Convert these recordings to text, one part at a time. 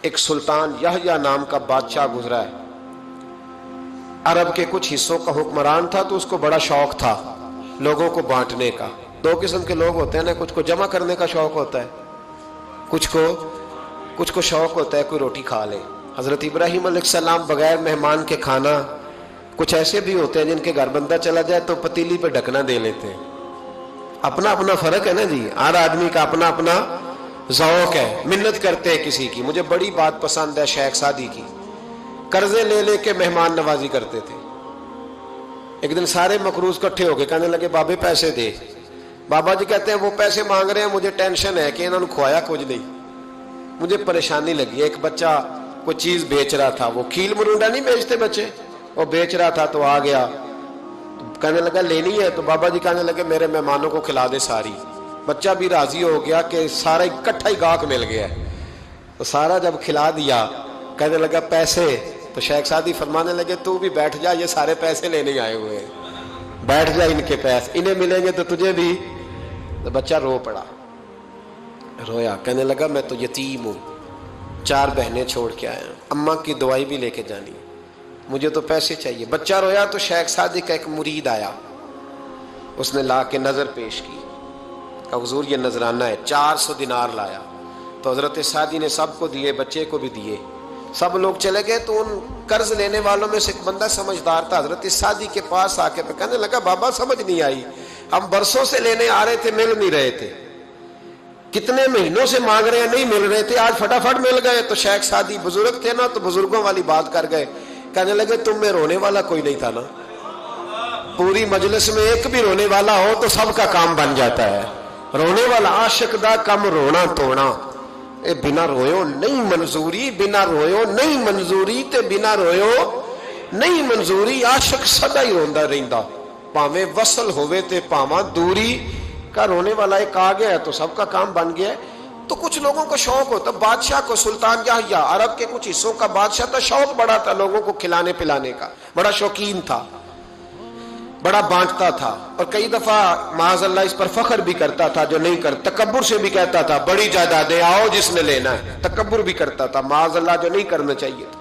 ایک سلطان یحییٰ نام کا بادشاہ گزرا ہے، عرب کے کچھ حصوں کا حکمران تھا، تو اس کو بڑا شوق تھا لوگوں کو بانٹنے کا۔ دو قسم کے لوگ ہوتے ہیں نا، کچھ کو جمع کرنے کا شوق ہوتا ہے، کچھ کو شوق ہوتا ہے کوئی روٹی کھا لے۔ حضرت ابراہیم علیہ السلام بغیر مہمان کے کھانا، کچھ ایسے بھی ہوتے ہیں جن کے گھر بندہ چلا جائے تو پتیلی پہ ڈھکنا دے لیتے ہیں۔ اپنا اپنا فرق ہے نا جی، ہر آدمی کا اپنا اپنا ذوق ہے، منت کرتے ہیں کسی کی۔ مجھے بڑی بات پسند ہے شیخ سعدی کی، قرضے لے لے کے مہمان نوازی کرتے تھے۔ ایک دن سارے مقروض کٹھے ہو کے کہنے لگے بابے پیسے دے۔ بابا جی کہتے ہیں وہ پیسے مانگ رہے ہیں، مجھے ٹینشن ہے کہ انہوں نے کھوایا کچھ نہیں، مجھے پریشانی لگی۔ ایک بچہ کوئی چیز بیچ رہا تھا، وہ کھیل مرونڈا نہیں بیچتے بچے، وہ بیچ رہا تھا تو آ گیا، کہنے لگا لینی ہے؟ تو بابا جی کہنے لگے میرے مہمانوں کو کھلا دے ساری۔ بچہ بھی راضی ہو گیا کہ سارا اکٹھا ہی گاہک مل گیا ہے، تو سارا جب کھلا دیا کہنے لگا پیسے؟ تو شیخ سعدی فرمانے لگے تو بھی بیٹھ جا، یہ سارے پیسے لینے آئے ہوئے ہیں، بیٹھ جا، ان کے پیسے انہیں ملیں گے تو تجھے بھی۔ تو بچہ رو پڑا، رویا، کہنے لگا میں تو یتیم ہوں، 4 بہنیں چھوڑ کے آیا ہوں، اماں کی دوائی بھی لے کے جانی، مجھے تو پیسے چاہیے۔ بچہ رویا تو شیخ سعدی کا ایک مرید آیا، اس نے لا کے نظر پیش کی، کہا حضور یہ نذرانہ ہے، 400 دینار لایا۔ تو حضرت سعدی نے سب کو دیے، بچے کو بھی دیے، سب لوگ چلے گئے۔ تو ان قرض لینے والوں میں سے ایک بندہ سمجھدار تھا، حضرت سعدی کے پاس آ کے کہنے لگا بابا سمجھ نہیں آئی، ہم برسوں سے لینے آ رہے تھے، مل نہیں رہے تھے، کتنے مہینوں سے مانگ رہے ہیں نہیں مل رہے تھے، آج فٹافٹ مل گئے۔ تو شیخ سعدی بزرگ تھے نا، تو بزرگوں والی بات کر گئے، کہنے لگے تم میں رونے والا کوئی نہیں تھا نا، پوری مجلس میں ایک بھی رونے والا ہو تو سب کا کام بن جاتا ہے۔ رونے والا عاشق دا کم رونا توڑا، اے بنا رویو نہیں منظوری، بنا رویو نہیں منظوری تے بنا رویو نہیں منظوری، عاشق سدا ہی روندا رہندا، پاویں وصل ہوئے تے پاواں دوری کا۔ رونے والا ایک آ گیا ہے تو سب کا کام بن گیا ہے۔ تو کچھ لوگوں کو شوق ہوتا، بادشاہ کو، سلطان یحییٰ عرب کے کچھ حصوں کا بادشاہ تھا، شوق بڑا تھا لوگوں کو کھلانے پلانے کا، بڑا شوقین تھا، بڑا بانٹتا تھا، اور کئی دفعہ معاذ اللہ اس پر فخر بھی کرتا تھا جو نہیں کر، تکبر سے بھی کہتا تھا بڑی جائیدادیں آؤ جس نے لینا ہے، تکبر بھی کرتا تھا معاذ اللہ جو نہیں کرنا چاہیے تھا۔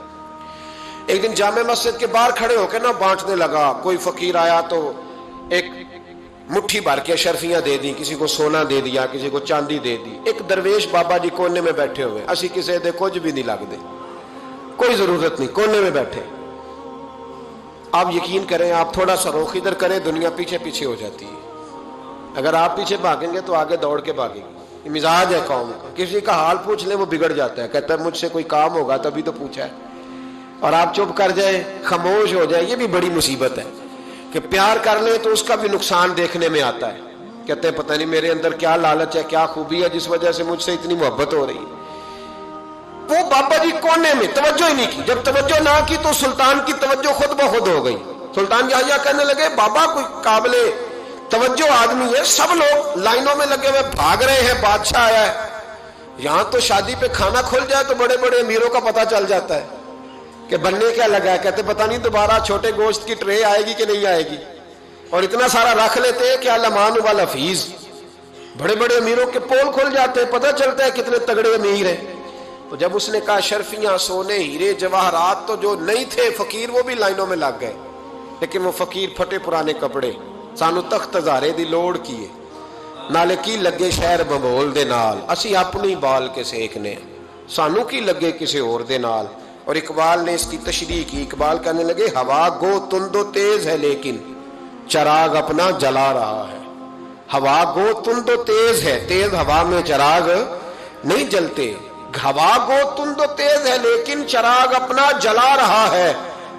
ایک دن جامع مسجد کے باہر کھڑے ہو کے نا بانٹنے لگا، کوئی فقیر آیا تو ایک مٹھی بھر کے اشرفیاں دے دی، کسی کو سونا دے دیا، کسی کو چاندی دے دی۔ ایک درویش بابا جی کونے میں بیٹھے ہوئے، اسی کسی دے کچھ بھی نہیں لگ دے، کوئی ضرورت نہیں، کونے میں بیٹھے۔ آپ یقین کریں، آپ تھوڑا سا رخ ادھر کریں، دنیا پیچھے پیچھے ہو جاتی ہے۔ اگر آپ پیچھے بھاگیں گے تو آگے دوڑ کے بھاگیں گے، یہ مزاج ہے قوم کا۔ کسی کا حال پوچھ لیں وہ بگڑ جاتا ہے، کہتا ہے مجھ سے کوئی کام ہوگا تبھی تو پوچھا ہے، اور آپ چپ کر جائیں، خاموش ہو جائیں، یہ بھی بڑی مصیبت ہے کہ پیار کر لیں تو اس کا بھی نقصان دیکھنے میں آتا ہے، کہتے ہیں پتہ نہیں میرے اندر کیا لالچ ہے، کیا خوبی ہے جس وجہ سے مجھ سے اتنی محبت ہو رہی ہے۔ وہ بابا جی کونے میں توجہ ہی نہیں کی، جب توجہ نہ کی تو سلطان کی توجہ خود بخود ہو گئی۔ سلطان یحییٰ کہنے لگے بابا کوئی قابل توجہ آدمی ہے، سب لوگ لائنوں میں لگے ہوئے بھاگ رہے ہیں، بادشاہ آیا ہے، یہاں تو شادی پہ کھانا کھل جائے تو بڑے بڑے امیروں کا پتہ چل جاتا ہے کہ بننے کیا لگا ہے، کہتے پتہ نہیں دوبارہ چھوٹے گوشت کی ٹرے آئے گی کہ نہیں آئے گی، اور اتنا سارا رکھ لیتے ہیں کہ الامان والحفیظ، بڑے بڑے امیروں کے پول کھل جاتے ہیں، پتہ چلتا ہے کتنے تگڑے امیر ہیں۔ تو جب اس نے کہا شرفیاں، سونے، ہیرے، جواہرات، تو جو نہیں تھے فقیر وہ بھی لائنوں میں لگ گئے، لیکن وہ فقیر پھٹے پرانے کپڑے، سانو تخت ہزارے دی لوڑ کیے، نالے کی لگے شہر بمول دے نال، اسی اپنی بال کے سیکنے، سانو کی لگے کسی اور دے نال۔ اور اقبال نے اس کی تشریح کی، اقبال کہنے لگے ہوا گو تند و تیز ہے لیکن چراغ اپنا جلا رہا ہے، ہوا گو تند و تیز ہے، تیز ہوا میں چراغ نہیں جلتے، ہوا گو تند و تیز ہے لیکن چراغ اپنا جلا رہا ہے،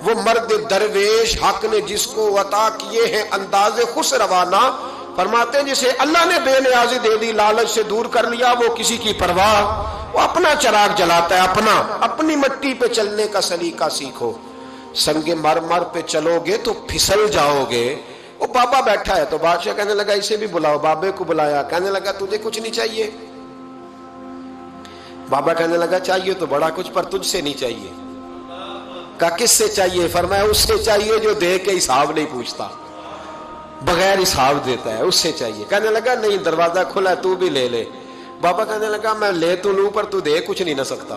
وہ مرد درویش حق نے جس کو عطا کیے ہیں انداز خوش روانہ، فرماتے ہیں جسے اللہ نے بے نیازی دے دی، لالچ سے دور کر لیا، وہ کسی کی پرواہ، وہ اپنا چراغ جلاتا ہے، اپنی مٹی پہ چلنے کا سلیقہ سیکھو، سنگ مرمر پہ چلو گے تو پھسل جاؤ گے۔ وہ بابا بیٹھا ہے تو بادشاہ کہنے لگا اسے بھی بلاؤ، بابے کو بلایا، کہنے لگا تجھے کچھ نہیں چاہیے؟ بابا کہنے لگا چاہیے تو بڑا کچھ، پر تجھ سے نہیں چاہیے۔ کہا کس سے چاہیے؟ فرمایا اس سے چاہیے جو دے کے حساب نہیں پوچھتا، بغیر حساب دیتا ہے، اس سے چاہیے۔ کہنے لگا نہیں دروازہ کھلا ہے تو بھی لے لے۔ بابا کہنے لگا میں لے تو لوں پر تو دے کچھ نہیں نہ سکتا،